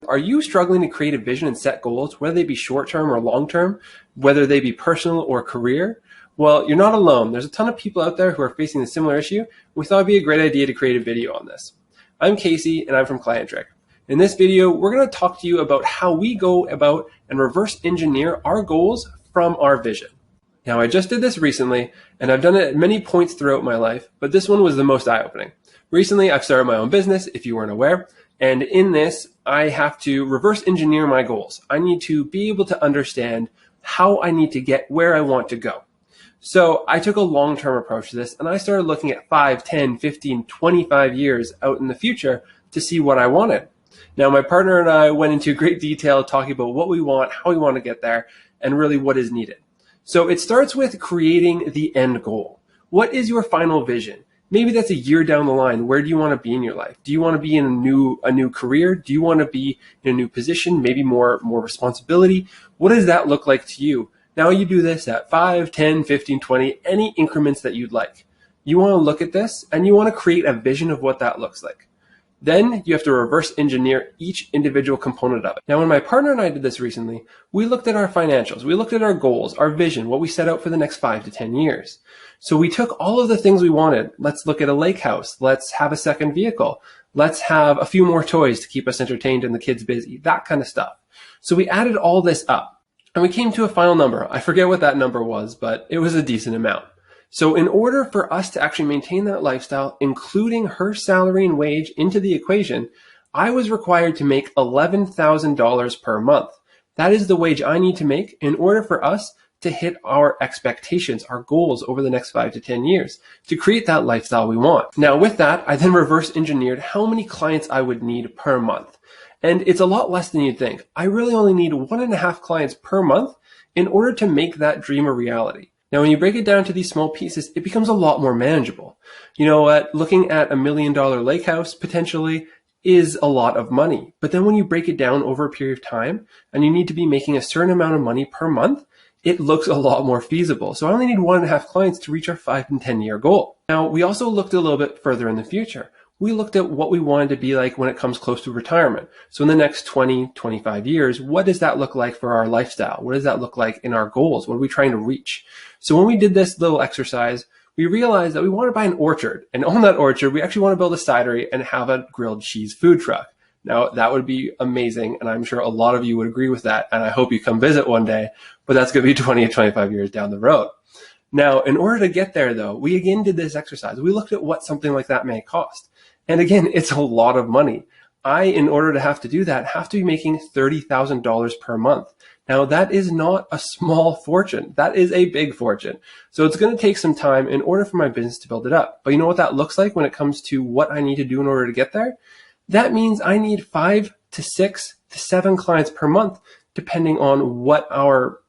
Are you struggling to create a vision and set goals, whether they be short-term or long-term, whether they be personal or career? Well, you're not alone. There's a ton of people out there who are facing a similar issue. We thought it'd be a great idea to create a video on this. I'm Casey, and I'm from Client Trick. In this video, we're going to talk to you about how we go about and reverse engineer our goals from our vision. Now, I just did this recently, and I've done it at many points throughout my life, but this one was the most eye-opening. Recently, I've started my own business, if you weren't aware, and in this, I have to reverse engineer my goals. I need to be able to understand how I need to get where I want to go. So I took a long-term approach to this, and I started looking at 5, 10, 15, 25 years out in the future to see what I wanted. Now, my partner and I went into great detail talking about what we want, how we want to get there, and really what is needed. So it starts with creating the end goal. What is your final vision? Maybe that's a year down the line. Where do you want to be in your life? Do you want to be in a new career? Do you want to be in a new position? Maybe more responsibility? What does that look like to you? Now you do this at 5, 10, 15, 20, any increments that you'd like. You want to look at this and you want to create a vision of what that looks like. Then you have to reverse engineer each individual component of it. Now, when my partner and I did this recently, we looked at our financials, we looked at our goals, our vision, what we set out for the next 5 to 10 years. So we took all of the things we wanted. Let's look at a lake house. Let's have a second vehicle. Let's have a few more toys to keep us entertained and the kids busy, that kind of stuff. So we added all this up and we came to a final number. I forget what that number was, but it was a decent amount. So in order for us to actually maintain that lifestyle, including her salary and wage into the equation, I was required to make $11,000 per month. That is the wage I need to make in order for us to hit our expectations, our goals over the next 5 to 10 years to create that lifestyle we want. Now with that, I then reverse engineered how many clients I would need per month. And it's a lot less than you'd think. I really only need 1.5 clients per month in order to make that dream a reality. Now, when you break it down to these small pieces, it becomes a lot more manageable. You know what? Looking at $1 million lake house potentially is a lot of money. But then when you break it down over a period of time and you need to be making a certain amount of money per month, it looks a lot more feasible. So I only need 1.5 clients to reach our 5 and 10 year goal. Now, we also looked a little bit further in the future. We looked at what we wanted to be like when it comes close to retirement. So in the next 20, 25 years, what does that look like for our lifestyle? What does that look like in our goals? What are we trying to reach? So when we did this little exercise, we realized that we want to buy an orchard. And on that orchard, we actually want to build a cidery and have a grilled cheese food truck. Now, that would be amazing. And I'm sure a lot of you would agree with that. And I hope you come visit one day, but that's going to be 20 to 25 years down the road. Now, in order to get there, though, we again did this exercise. We looked at what something like that may cost. And again, it's a lot of money. In order to have to do that, have to be making $30,000 per month. Now, that is not a small fortune. That is a big fortune. So it's going to take some time in order for my business to build it up. But you know what that looks like when it comes to what I need to do in order to get there? That means I need 5 to 6 to 7 clients per month, depending on what our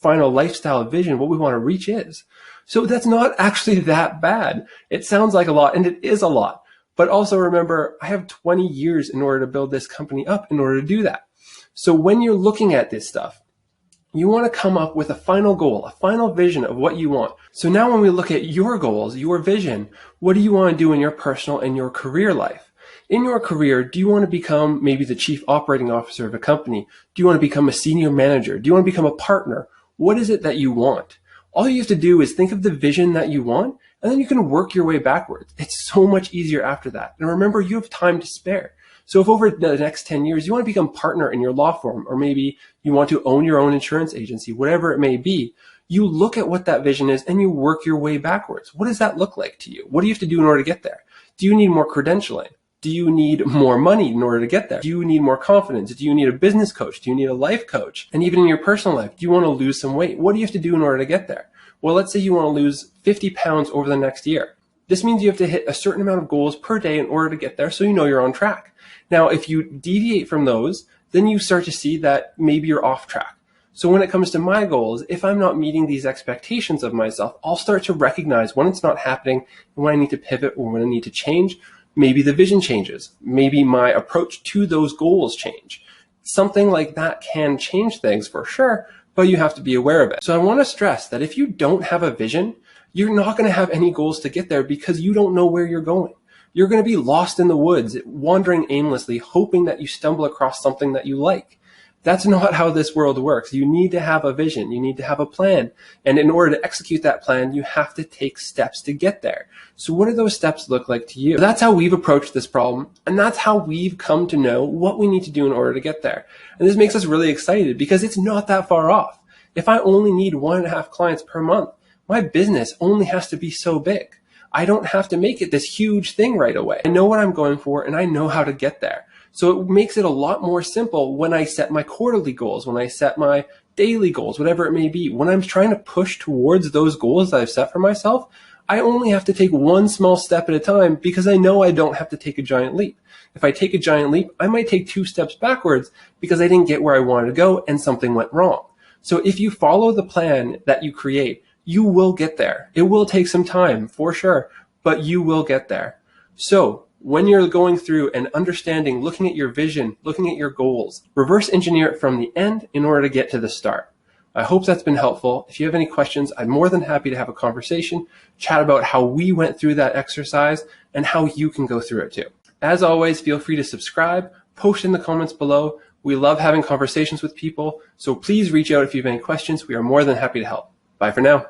final lifestyle vision, what we want to reach is. So that's not actually that bad. It sounds like a lot, and it is a lot. But also remember, I have 20 years in order to build this company up in order to do that. So when you're looking at this stuff, you want to come up with a final goal, a final vision of what you want. So now when we look at your goals, your vision, what do you want to do in your personal and your career life? In your career, do you want to become maybe the chief operating officer of a company? Do you want to become a senior manager? Do you want to become a partner? What is it that you want? All you have to do is think of the vision that you want, and then you can work your way backwards. It's so much easier after that. And remember, you have time to spare. So if over the next 10 years, you want to become partner in your law firm, or maybe you want to own your own insurance agency, whatever it may be, you look at what that vision is and you work your way backwards. What does that look like to you? What do you have to do in order to get there? Do you need more credentialing? Do you need more money in order to get there? Do you need more confidence? Do you need a business coach? Do you need a life coach? And even in your personal life, do you want to lose some weight? What do you have to do in order to get there? Well, let's say you want to lose 50 pounds over the next year. This means you have to hit a certain amount of goals per day in order to get there so you know you're on track. Now, if you deviate from those, then you start to see that maybe you're off track. So when it comes to my goals, if I'm not meeting these expectations of myself, I'll start to recognize when it's not happening and when I need to pivot or when I need to change. Maybe the vision changes. Maybe my approach to those goals change. Something like that can change things for sure, but you have to be aware of it. So I want to stress that if you don't have a vision, you're not going to have any goals to get there because you don't know where you're going. You're going to be lost in the woods, wandering aimlessly, hoping that you stumble across something that you like. That's not how this world works. You need to have a vision. You need to have a plan. And in order to execute that plan, you have to take steps to get there. So what do those steps look like to you? That's how we've approached this problem. And that's how we've come to know what we need to do in order to get there. And this makes us really excited because it's not that far off. If I only need 1.5 clients per month, my business only has to be so big. I don't have to make it this huge thing right away. I know what I'm going for and I know how to get there. So it makes it a lot more simple when I set my quarterly goals, when I set my daily goals, whatever it may be. When I'm trying to push towards those goals that I've set for myself, I only have to take one small step at a time because I know I don't have to take a giant leap. If I take a giant leap, I might take 2 steps backwards because I didn't get where I wanted to go and something went wrong. So if you follow the plan that you create, you will get there. It will take some time for sure, but you will get there. So when you're going through and understanding, looking at your vision, looking at your goals, reverse engineer it from the end in order to get to the start. I hope that's been helpful. If you have any questions, I'm more than happy to have a conversation, chat about how we went through that exercise and how you can go through it too. As always, feel free to subscribe, post in the comments below. We love having conversations with people, so please reach out if you have any questions. We are more than happy to help. Bye for now.